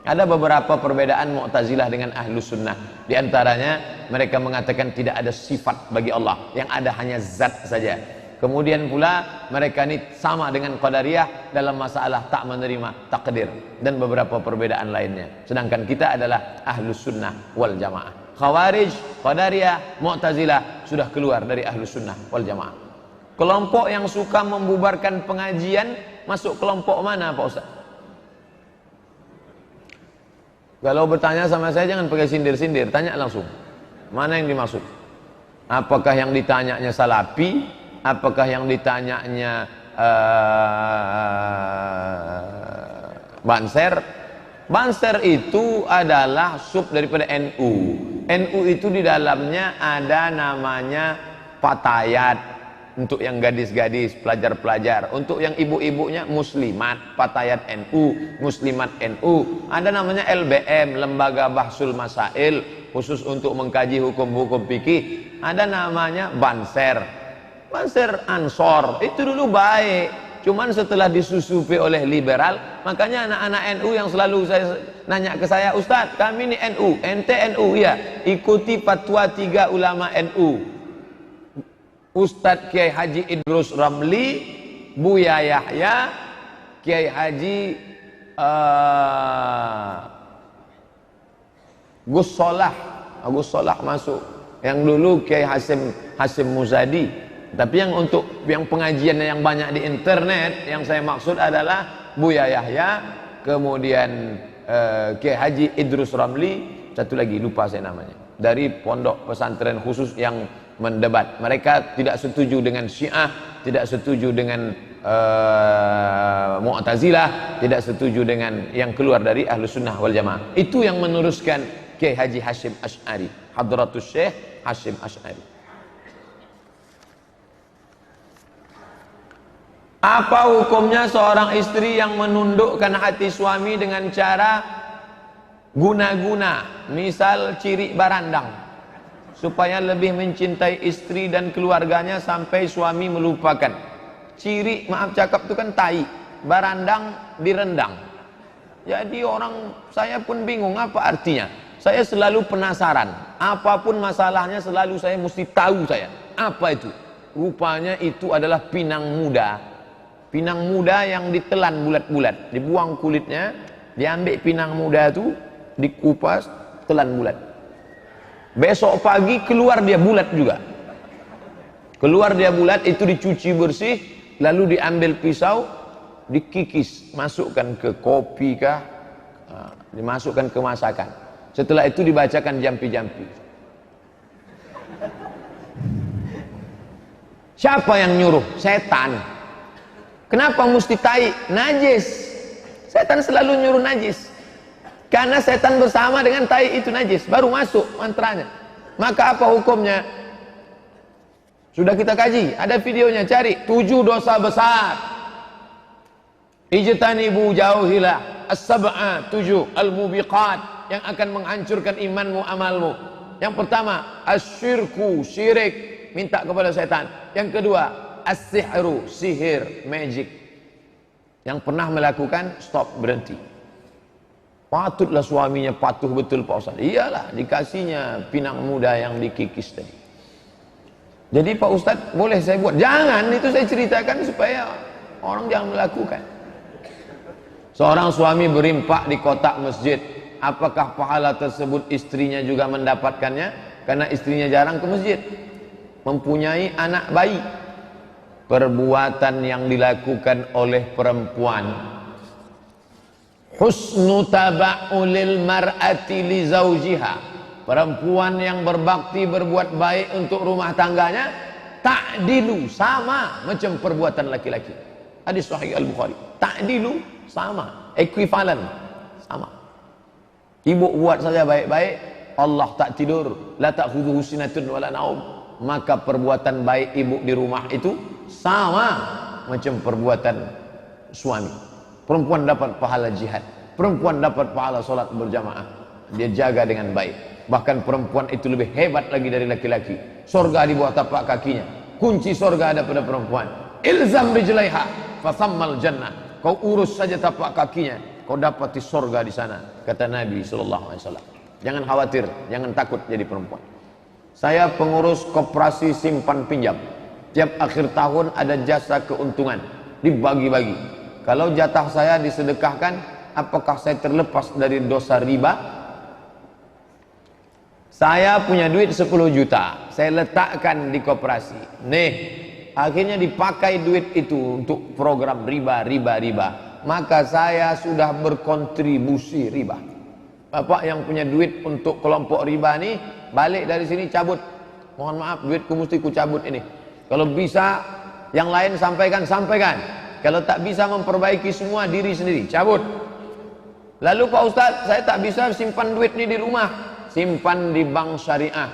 Ada beberapa perbedaan Mu'tazilah dengan Ahlus Sunnah. Di antaranya mereka mengatakan tidak ada sifat bagi Allah, yang ada hanya zat saja. Kemudian pula mereka ini sama dengan Qadariyah dalam masalah tak menerima takdir dan beberapa perbedaan lainnya. Sedangkan kita adalah Ahlus Sunnah wal Jamaah. Khawarij, Qadariyah, Mu'tazilah sudah keluar dari Ahlus Sunnah wal Jamaah. Kelompok yang suka membubarkan pengajian masuk kelompok mana Pak Ustaz? Kalau bertanya sama saya jangan pakai sindir-sindir, tanya langsung. Mana yang dimaksud? Apakah yang ditanyanya Salafi? Apakah yang ditanyanya Banser? Banser itu adalah sub daripada NU. NU itu di dalamnya ada namanya Fatayat. Untuk yang gadis-gadis, pelajar-pelajar. Untuk yang ibu-ibunya Muslimat, Fatayat NU, Muslimat NU. Ada namanya LBM, Lembaga Bahsul Masail, khusus untuk mengkaji hukum-hukum fikih. Ada namanya Banser. Banser Ansor, itu dulu baik. Cuman setelah disusupi oleh liberal, makanya anak-anak NU yang selalu saya nanya ke saya, Ustadz kami ini NU, ente NU, ya ikuti fatwa 3 ulama NU. Ustadz Kiai Haji Idrus Ramli, Buya Yahya, Kiai Haji Gus Solah masuk. Yang dulu Kiai Hasim Muzadi. Tapi yang untuk yang pengajiannya yang banyak di internet, yang saya maksud adalah Buya Yahya, kemudian Kiai Haji Idrus Ramli, satu lagi lupa saya namanya, dari pondok pesantren khusus yang mendebat. Mereka tidak setuju dengan Syiah, tidak setuju dengan Mu'tazilah, tidak setuju dengan yang keluar dari Ahlus Sunnah wal Jamaah. Itu yang meneruskan Kiai Haji Hashim Asy'ari, Hadratus Syekh Hashim Asy'ari. Apa hukumnya seorang istri yang menundukkan hati suami dengan cara guna-guna, misal ciri barandang, supaya lebih mencintai istri dan keluarganya sampai suami melupakan? Ciri, maaf cakap itu kan tai, barandang direndang. Jadi saya pun bingung apa artinya. Saya selalu penasaran, apapun masalahnya selalu saya mesti tahu apa itu. Rupanya itu adalah pinang muda. Pinang muda yang ditelan bulat-bulat, dibuang kulitnya, diambil pinang muda itu, dikupas, telan bulat. Besok pagi keluar dia bulat juga. Keluar dia bulat, itu dicuci bersih, lalu diambil pisau, dikikis, masukkan ke kopi kah, dimasukkan ke masakan. Setelah itu dibacakan jampi-jampi. Siapa yang nyuruh? Setan. Kenapa mesti tai? Najis. Setan selalu nyuruh najis. Karena setan bersama dengan tai itu najis, baru masuk mantranya. Maka apa hukumnya? Sudah kita kaji, ada videonya, cari 7 dosa besar. Ijtanibu jauhilah as-sab'a, 7 al-mubiqat yang akan menghancurkan imanmu, amalmu. Yang pertama, asyirku, syirik, minta kepada setan. Yang kedua, as-sihru, sihir, magic. Yang pernah melakukan, stop, berhenti. Patutlah suaminya patuh betul Pak Ustaz. Iyalah, dikasihnya pinang muda yang dikikis tadi. Jadi Pak Ustaz, boleh saya buat? Jangan, itu saya ceritakan supaya orang jangan melakukan. Seorang suami berimpak di kotak masjid, apakah pahala tersebut istrinya juga mendapatkannya? Karena istrinya jarang ke masjid, mempunyai anak bayi. Perbuatan yang dilakukan oleh perempuan, husnu taba'ulil mar'ati li zawjiha, perempuan yang berbakti, berbuat baik untuk rumah tangganya, ta'dilu, sama macam perbuatan laki-laki. Hadis sahih Al-Bukhari. Ta'dilu, sama, equivalent, sama. Ibu buat saja baik-baik, Allah tak tidur, la ta'khudhuhu sinatun wala naum. Maka perbuatan baik ibu di rumah itu sama macam perbuatan suami. Perempuan dapat pahala jihad, perempuan dapat pahala solat berjamaah, dia jaga dengan baik. Bahkan perempuan itu lebih hebat lagi dari laki-laki. Surga di bawah tapak kakinya, kunci surga ada pada perempuan. Ilzam rijlaiha fasammal jannah, kau urus saja tapak kakinya, kau dapati sorga di sana, kata Nabi SAW. Jangan khawatir, jangan takut jadi perempuan. Saya pengurus koperasi simpan pinjam. Tiap akhir tahun ada jasa keuntungan, dibagi-bagi. Kalau jatah saya disedekahkan, apakah saya terlepas dari dosa riba? Saya punya duit 10 juta, saya letakkan di koperasi. Nih, akhirnya dipakai duit itu untuk program riba. Maka saya sudah berkontribusi riba. Bapak yang punya duit untuk kelompok riba nih, balik dari sini cabut. Mohon maaf, duitku mesti ku cabut ini. Kalau bisa yang lain sampaikan. Kalau tak bisa memperbaiki semua diri sendiri, cabut. Lalu Pak Ustadz, saya tak bisa simpan duit ini di rumah. Simpan di bank syariah,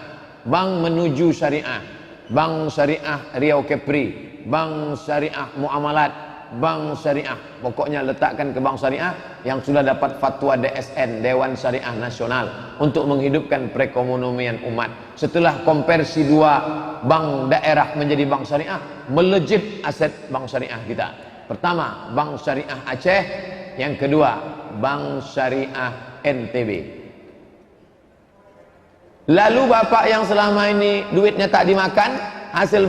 bank menuju syariah, bank syariah Riau Kepri, bank syariah Muamalat, bank syariah. Pokoknya letakkan ke bank syariah yang sudah dapat fatwa DSN, Dewan Syariah Nasional, untuk menghidupkan perekonomian umat. Setelah konversi 2 bank daerah menjadi bank syariah, melejit aset bank syariah kita. Pertama, bank syariah Aceh. Yang kedua, bank syariah NTB. Lalu bapak yang selama ini duitnya tak dimakan, hasil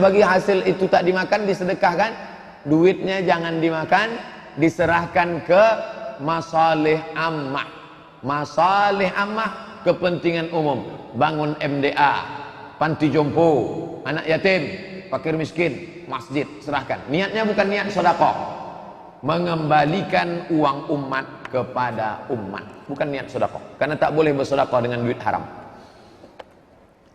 itu tak dimakan, disedekahkan, duitnya jangan dimakan, diserahkan ke masalih ammah. Masalih ammah, kepentingan umum. Bangun MDA, panti jompo, anak yatim, fakir miskin, masjid, serahkan. Niatnya bukan niat sedekah, mengembalikan uang umat kepada umat, bukan niat sedekah. Karena tak boleh bersedekah dengan duit haram.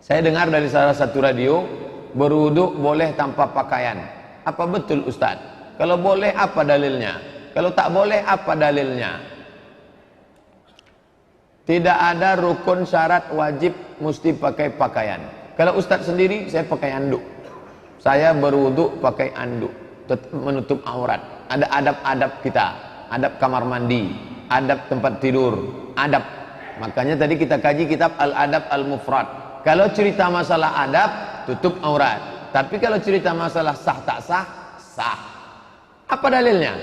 Saya dengar dari salah satu radio, berwuduk boleh tanpa pakaian. Apa betul Ustaz? Kalau boleh apa dalilnya? Kalau tak boleh apa dalilnya? Tidak ada rukun syarat wajib mesti pakai pakaian. Kalau Ustaz sendiri, saya pakai anduk. Saya berwuduk pakai anduk, menutup aurat. Ada adab-adab kita, adab kamar mandi, adab tempat tidur, adab. Makanya tadi kita kaji kitab Al-Adab Al-Mufrad. Kalau cerita masalah adab, tutup aurat. Tapi kalau cerita masalah sah tak sah, sah. Apa dalilnya?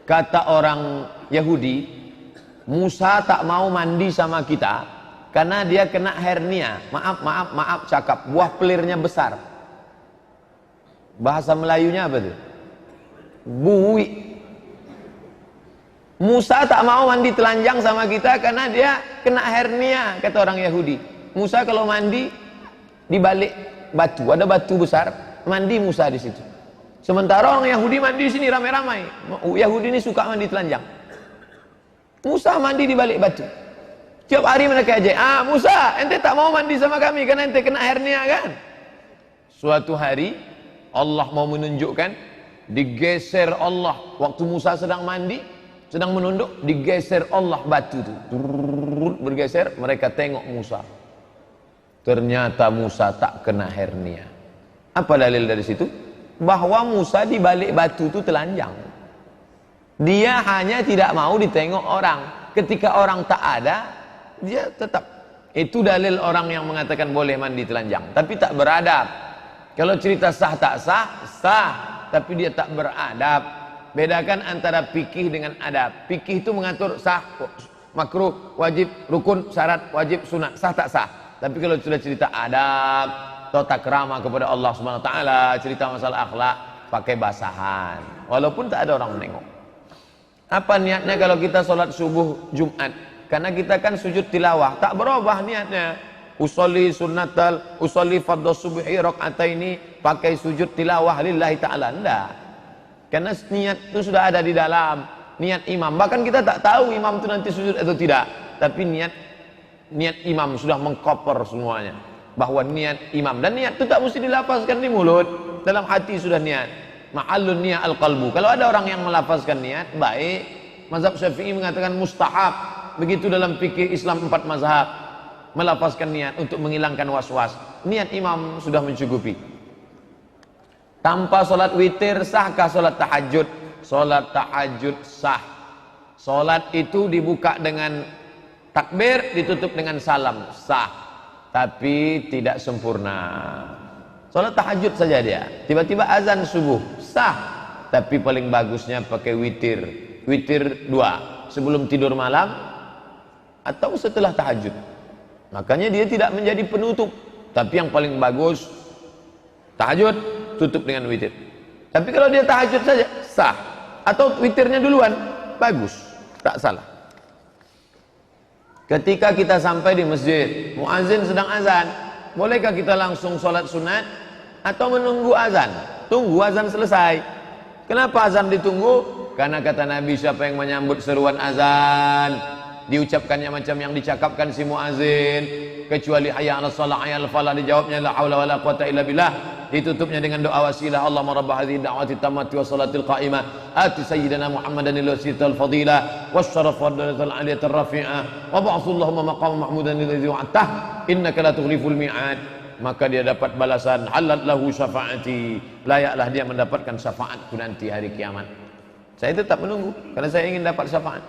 Kata orang Yahudi, Musa tak mau mandi sama kita karena dia kena hernia. Maaf cakap, buah pelirnya besar. Bahasa Melayunya apa tuh? Bui. Musa tak mau mandi telanjang sama kita karena dia kena hernia, kata orang Yahudi. Musa kalau mandi di balik batu, ada batu besar, mandi Musa di situ. Sementara orang Yahudi mandi di sini ramai-ramai. Yahudi ini suka mandi telanjang. Musa mandi di balik batu. Tiap hari mereka aja, Musa, ente tak mau mandi sama kami karena ente kena hernia kan? Suatu hari Allah mau menunjukkan, digeser Allah waktu Musa sedang mandi, sedang menunduk, digeser Allah batu itu. Bergeser, mereka tengok Musa. Ternyata Musa tak kena hernia. Apa dalil dari situ? Bahwa Musa di balik batu itu telanjang. Dia hanya tidak mau ditengok orang. Ketika orang tak ada, dia tetap. Itu dalil orang yang mengatakan boleh mandi telanjang, tapi tak beradab. Kalau cerita sah tak sah, sah, tapi dia tak beradab. Bedakan antara fikih dengan adab. Fikih itu mengatur sah, makruh, wajib, rukun, syarat, wajib, sunat, sah tak sah. Tapi kalau sudah cerita adab, tata krama kepada Allah Subhanahu wa taala, cerita masalah akhlak, pakai basahan. Walaupun tak ada orang menengok. Apa niatnya kalau kita sholat subuh Jumat? Karena kita kan sujud tilawah, tak berubah niatnya. Usolli fardhu subhi rakaataini, pakai sujud tilawah lillahi taala, enggak. Karena niat itu sudah ada di dalam niat imam. Bahkan kita tak tahu imam itu nanti sujud atau tidak, tapi niat imam sudah mengcover semuanya, bahwa niat imam, dan niat itu tak mesti dilafazkan di mulut, dalam hati sudah niat. Ma'allun niat al-qalbu. Kalau ada orang yang melafazkan niat, baik. Mazhab Syafi'i mengatakan mustahab. Begitu dalam fikih Islam 4 mazhab, melafazkan niat untuk menghilangkan was-was. Niat imam sudah mencukupi. Tanpa solat witir sahkah solat tahajud? Solat tahajud sah. Solat itu dibuka dengan takbir, ditutup dengan salam, sah, tapi tidak sempurna. Solat tahajud saja dia, tiba-tiba azan subuh, sah, tapi paling bagusnya pakai witir 2, sebelum tidur malam atau setelah tahajud. Makanya dia tidak menjadi penutup. Tapi yang paling bagus tahajud tutup dengan witir. Tapi kalau dia tahajud saja sah, atau witirnya duluan bagus, tak salah. Ketika kita sampai di masjid, muazin sedang azan, bolehkah kita langsung sholat sunat atau menunggu azan? Tunggu azan selesai. Kenapa azan ditunggu? Karena kata Nabi, siapa yang menyambut seruan azan, diucapkannya macam yang dicakapkan si muazin, kecuali hayya 'alas shalah hayya 'alal falah, dijawabnya la haula wala quwata illa billah, ditutupnya dengan doa wasilah, Allahumma rabb hadhihi da'wati tammati wa salatil qa'imah ati sayyidina Muhammadan al-wasilatal fadilah wasyaraf wa darajatal aliyatar rafi'ah wa ba'athallahumma maqam mahmudan alladhi wa'atah innaka la tughliful mi'ad. Maka dia dapat balasan, halat lahu syafaati, layaklah dia mendapatkan syafaatku nanti hari kiamat. Saya tetap menunggu karena saya ingin dapat syafaat.